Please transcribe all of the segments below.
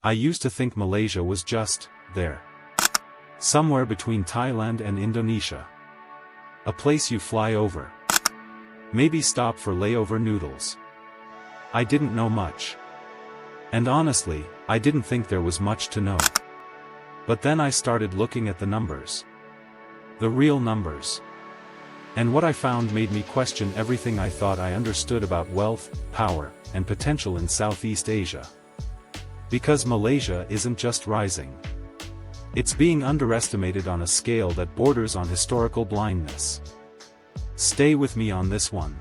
I used to think Malaysia was just there. Somewhere between Thailand and Indonesia. A place you fly over. Maybe stop for layover noodles. I didn't know much. And honestly, I didn't think there was much to know. But then I started looking at the numbers. The real numbers. And what I found made me question everything I thought I understood about wealth, power, and potential in Southeast Asia. Because Malaysia isn't just rising. It's being underestimated on a scale that borders on historical blindness. Stay with me on this one.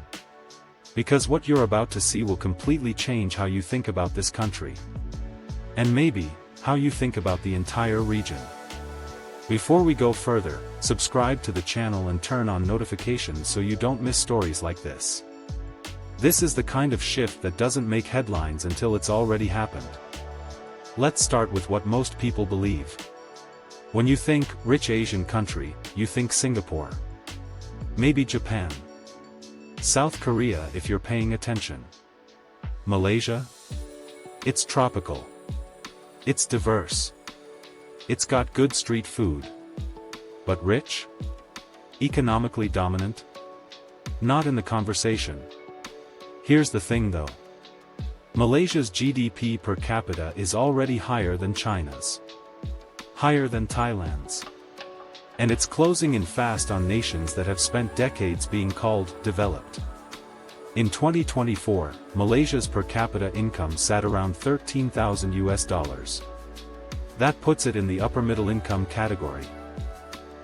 Because what you're about to see will completely change how you think about this country. And maybe, how you think about the entire region. Before we go further, subscribe to the channel and turn on notifications so you don't miss stories like this. This is the kind of shift that doesn't make headlines until it's already happened. Let's start with what most people believe. When you think rich Asian country, you think Singapore. Maybe Japan. South Korea if you're paying attention. Malaysia? It's tropical. It's diverse. It's got good street food. But rich? Economically dominant? Not in the conversation. Here's the thing though. Malaysia's GDP per capita is already higher than China's. Higher than Thailand's. And it's closing in fast on nations that have spent decades being called developed. In 2024, Malaysia's per capita income sat around $13,000. That puts it in the upper middle income category.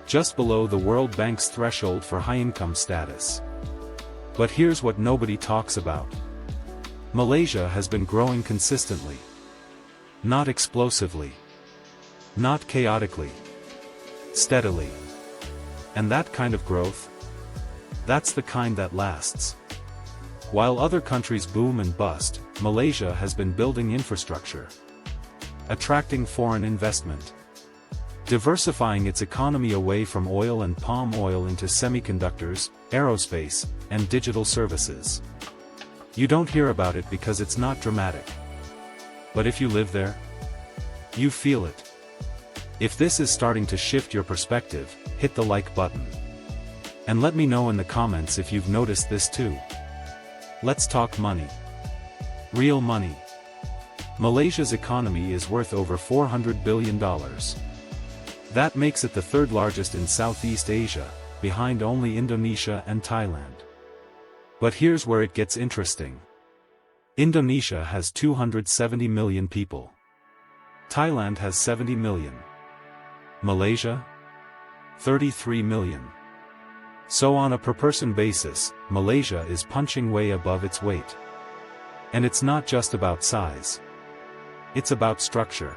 Just below the World Bank's threshold for high income status. But here's what nobody talks about. Malaysia has been growing consistently. Not explosively. Not chaotically. Steadily. And that kind of growth? That's the kind that lasts. While other countries boom and bust, Malaysia has been building infrastructure. Attracting foreign investment. Diversifying its economy away from oil and palm oil into semiconductors, aerospace, and digital services. You don't hear about it because it's not dramatic. But if you live there, you feel it. If this is starting to shift your perspective, hit the like button. And let me know in the comments if you've noticed this too. Let's talk money. Real money. Malaysia's economy is worth over $400 billion. That makes it the third largest in Southeast Asia, behind only Indonesia and Thailand. But here's where it gets interesting. Indonesia has 270 million people. Thailand has 70 million. Malaysia? 33 million. So on a per-person basis, Malaysia is punching way above its weight. And it's not just about size. It's about structure.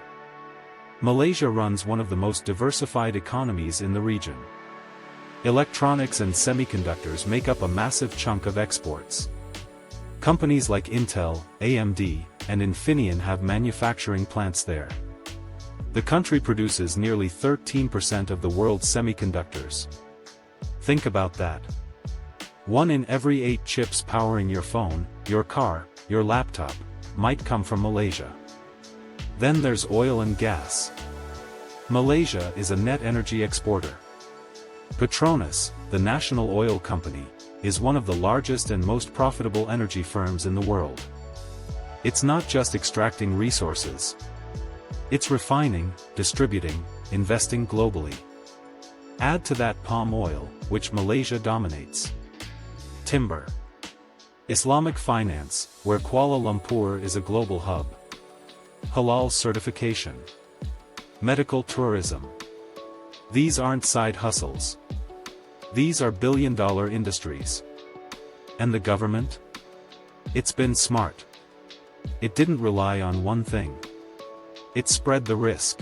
Malaysia runs one of the most diversified economies in the region. Electronics and semiconductors make up a massive chunk of exports. Companies like Intel, AMD, and Infineon have manufacturing plants there. The country produces nearly 13% of the world's semiconductors. Think about that. 1 in every 8 chips powering your phone, your car, your laptop, might come from Malaysia. Then there's oil and gas. Malaysia is a net energy exporter. Petronas, the national oil company, is one of the largest and most profitable energy firms in the world. It's not just extracting resources. It's refining, distributing, investing globally. Add to that palm oil, which Malaysia dominates. Timber. Islamic finance, where Kuala Lumpur is a global hub. Halal certification. Medical tourism. These aren't side hustles. These are billion-dollar industries. And the government? It's been smart. It didn't rely on one thing. It spread the risk.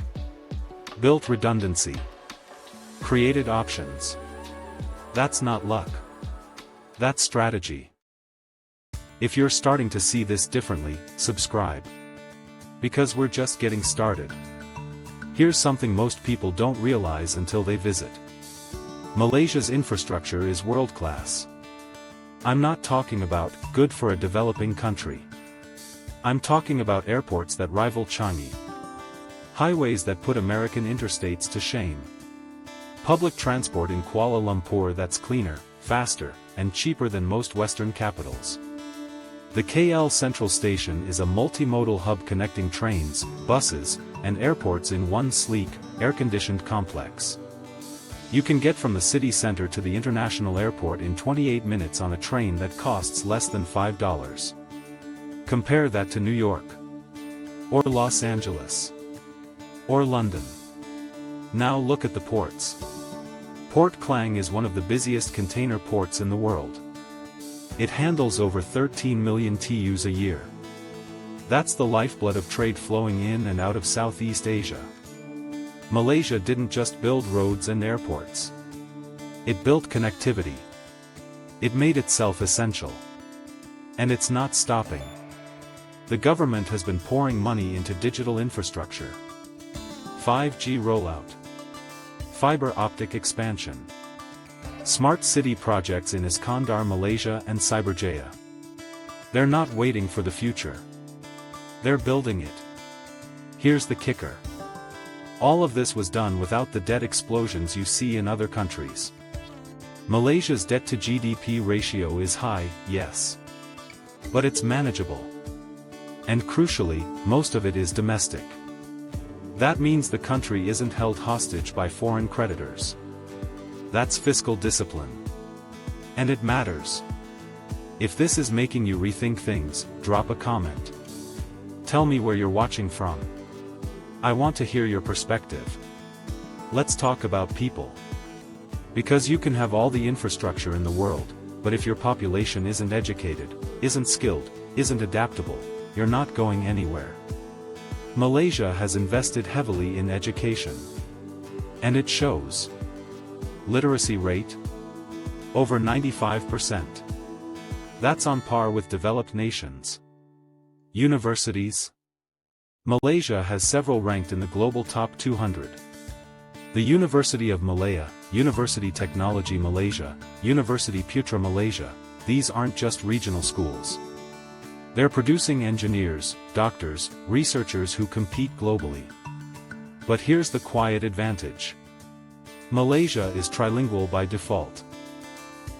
Built redundancy. Created options. That's not luck. That's strategy. If you're starting to see this differently, subscribe. Because we're just getting started. Here's something most people don't realize until they visit. Malaysia's infrastructure is world-class. I'm not talking about good for a developing country. I'm talking about airports that rival Changi, Highways that put American interstates to shame. Public transport in Kuala Lumpur that's cleaner, faster, and cheaper than most Western capitals. The KL Central Station is a multimodal hub connecting trains, buses, and airports in one sleek, air-conditioned complex. You can get from the city center to the international airport in 28 minutes on a train that costs less than $5. Compare that to New York. Or Los Angeles. Or London. Now look at the ports. Port Klang is one of the busiest container ports in the world. It handles over 13 million TEUs a year. That's the lifeblood of trade flowing in and out of Southeast Asia. Malaysia didn't just build roads and airports. It built connectivity. It made itself essential. And it's not stopping. The government has been pouring money into digital infrastructure. 5G rollout. Fiber optic expansion. Smart city projects in Iskandar, Malaysia and Cyberjaya. They're not waiting for the future. They're building it. Here's the kicker. All of this was done without the debt explosions you see in other countries. Malaysia's debt-to-GDP ratio is high, yes. But it's manageable. And crucially, most of it is domestic. That means the country isn't held hostage by foreign creditors. That's fiscal discipline. And it matters. If this is making you rethink things, drop a comment. Tell me where you're watching from. I want to hear your perspective. Let's talk about people. Because you can have all the infrastructure in the world, but if your population isn't educated, isn't skilled, isn't adaptable, you're not going anywhere. Malaysia has invested heavily in education. And it shows. Literacy rate? Over 95%. That's on par with developed nations. Universities? Malaysia has several ranked in the global top 200. The University of Malaya, University Technology Malaysia, University Putra Malaysia, these aren't just regional schools. They're producing engineers, doctors, researchers who compete globally. But here's the quiet advantage. Malaysia is trilingual by default.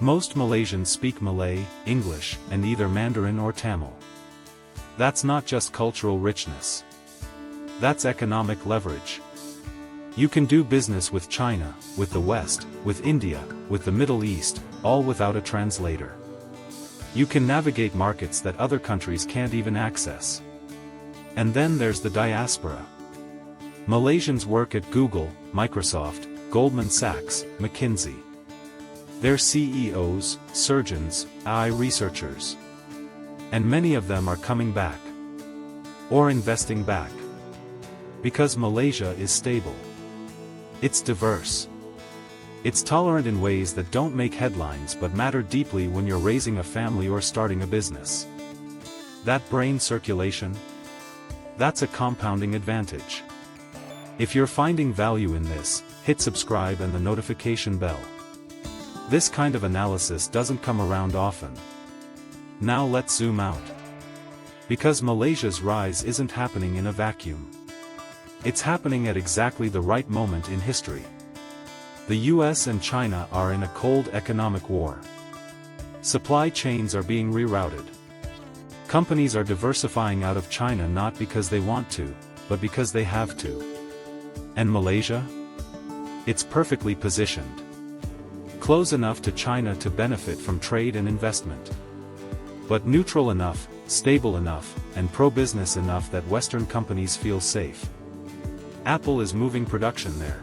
Most Malaysians speak Malay, English, and either Mandarin or Tamil. That's not just cultural richness. That's economic leverage. You can do business with China, with the West, with India, with the Middle East, all without a translator. You can navigate markets that other countries can't even access. And then there's the diaspora. Malaysians work at Google, Microsoft, Goldman Sachs, McKinsey. They're CEOs, surgeons, AI researchers. And many of them are coming back. Or investing back. Because Malaysia is stable. It's diverse. It's tolerant in ways that don't make headlines but matter deeply when you're raising a family or starting a business. That brain circulation? That's a compounding advantage. If you're finding value in this, hit subscribe and the notification bell. This kind of analysis doesn't come around often. Now let's zoom out. Because Malaysia's rise isn't happening in a vacuum. It's happening at exactly the right moment in history. The US and China are in a cold economic war. Supply chains are being rerouted. Companies are diversifying out of China not because they want to, but because they have to. And Malaysia? It's perfectly positioned. Close enough to China to benefit from trade and investment. But neutral enough, stable enough, and pro-business enough that Western companies feel safe. Apple is moving production there.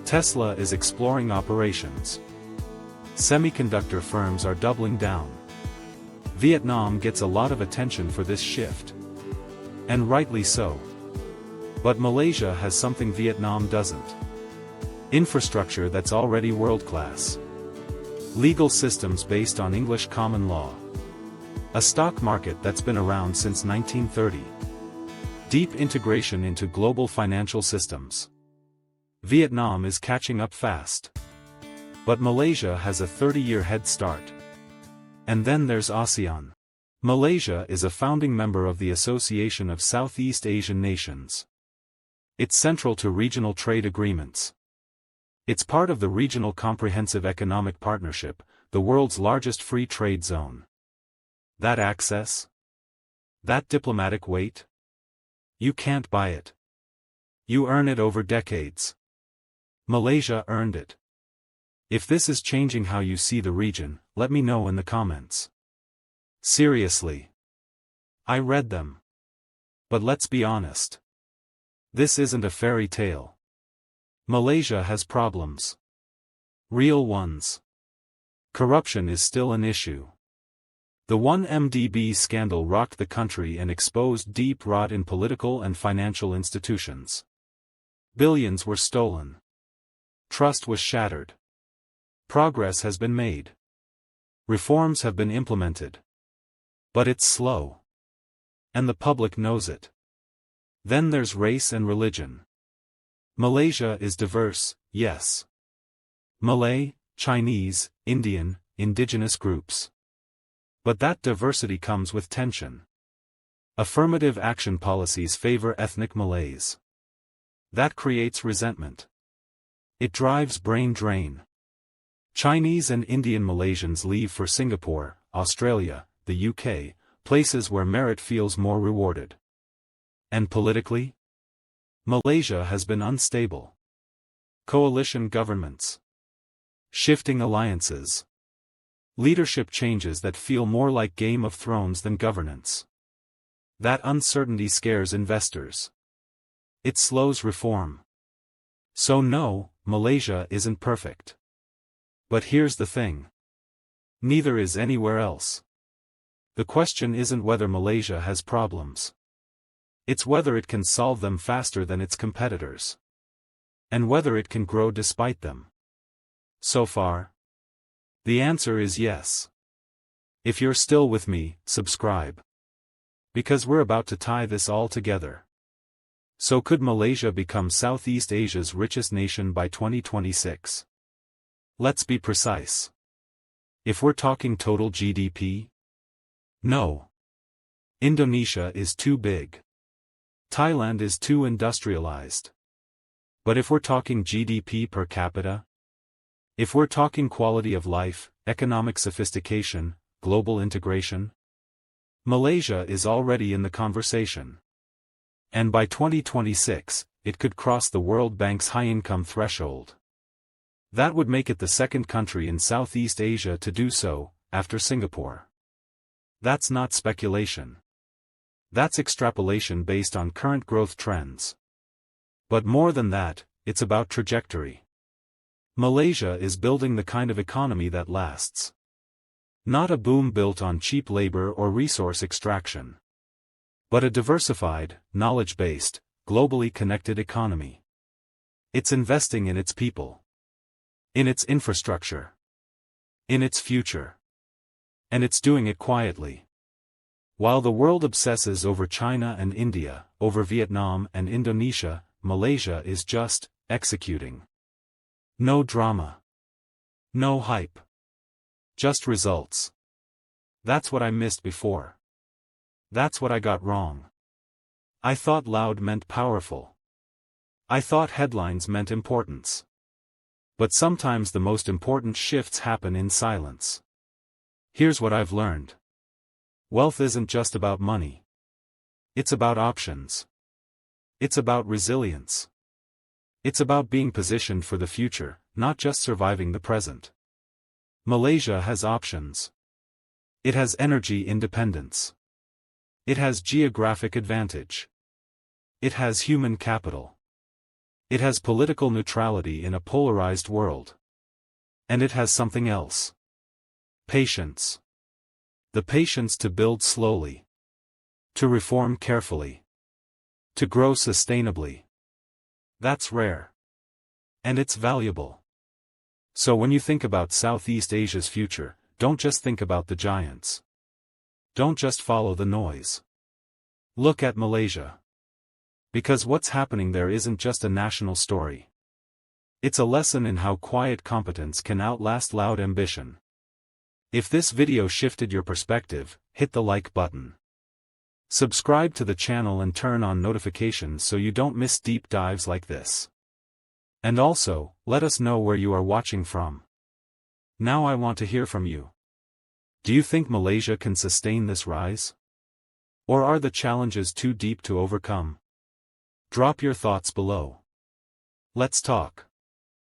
Tesla is exploring operations. Semiconductor firms are doubling down. Vietnam gets a lot of attention for this shift. And rightly so. But Malaysia has something Vietnam doesn't. Infrastructure that's already world-class. Legal systems based on English common law. A stock market that's been around since 1930. Deep integration into global financial systems. Vietnam is catching up fast. But Malaysia has a 30-year head start. And then there's ASEAN. Malaysia is a founding member of the Association of Southeast Asian Nations. It's central to regional trade agreements. It's part of the Regional Comprehensive Economic Partnership, the world's largest free trade zone. That access? That diplomatic weight? You can't buy it. You earn it over decades. Malaysia earned it. If this is changing how you see the region, let me know in the comments. Seriously. I read them. But let's be honest. This isn't a fairy tale. Malaysia has problems. Real ones. Corruption is still an issue. The 1MDB scandal rocked the country and exposed deep rot in political and financial institutions. Billions were stolen. Trust was shattered. Progress has been made. Reforms have been implemented. But it's slow. And the public knows it. Then there's race and religion. Malaysia is diverse, yes. Malay, Chinese, Indian, indigenous groups. But that diversity comes with tension. Affirmative action policies favor ethnic Malays. That creates resentment. It drives brain drain. Chinese and Indian Malaysians leave for Singapore, Australia, the UK, places where merit feels more rewarded. And politically? Malaysia has been unstable. Coalition governments. Shifting alliances. Leadership changes that feel more like Game of Thrones than governance. That uncertainty scares investors. It slows reform. So no, Malaysia isn't perfect. But here's the thing. Neither is anywhere else. The question isn't whether Malaysia has problems. It's whether it can solve them faster than its competitors. And whether it can grow despite them. So far, the answer is yes. If you're still with me, subscribe. Because we're about to tie this all together. So could Malaysia become Southeast Asia's richest nation by 2026? Let's be precise. If we're talking total GDP? No. Indonesia is too big. Thailand is too industrialized. But if we're talking GDP per capita? If we're talking quality of life, economic sophistication, global integration? Malaysia is already in the conversation. And by 2026, it could cross the World Bank's high-income threshold. That would make it the second country in Southeast Asia to do so, after Singapore. That's not speculation. That's extrapolation based on current growth trends. But more than that, it's about trajectory. Malaysia is building the kind of economy that lasts. Not a boom built on cheap labor or resource extraction. But a diversified, knowledge-based, globally connected economy. It's investing in its people. In its infrastructure. In its future. And it's doing it quietly. While the world obsesses over China and India, over Vietnam and Indonesia, Malaysia is just executing. No drama. No hype. Just results. That's what I missed before. That's what I got wrong. I thought loud meant powerful. I thought headlines meant importance. But sometimes the most important shifts happen in silence. Here's what I've learned. Wealth isn't just about money. It's about options. It's about resilience. It's about being positioned for the future, not just surviving the present. Malaysia has options. It has energy independence. It has geographic advantage. It has human capital. It has political neutrality in a polarized world. And it has something else. Patience. The patience to build slowly. To reform carefully. To grow sustainably. That's rare. And it's valuable. So when you think about Southeast Asia's future, don't just think about the giants. Don't just follow the noise. Look at Malaysia. Because what's happening there isn't just a national story. It's a lesson in how quiet competence can outlast loud ambition. If this video shifted your perspective, hit the like button. Subscribe to the channel and turn on notifications so you don't miss deep dives like this. And also, let us know where you are watching from. Now I want to hear from you. Do you think Malaysia can sustain this rise? Or are the challenges too deep to overcome? Drop your thoughts below. Let's talk.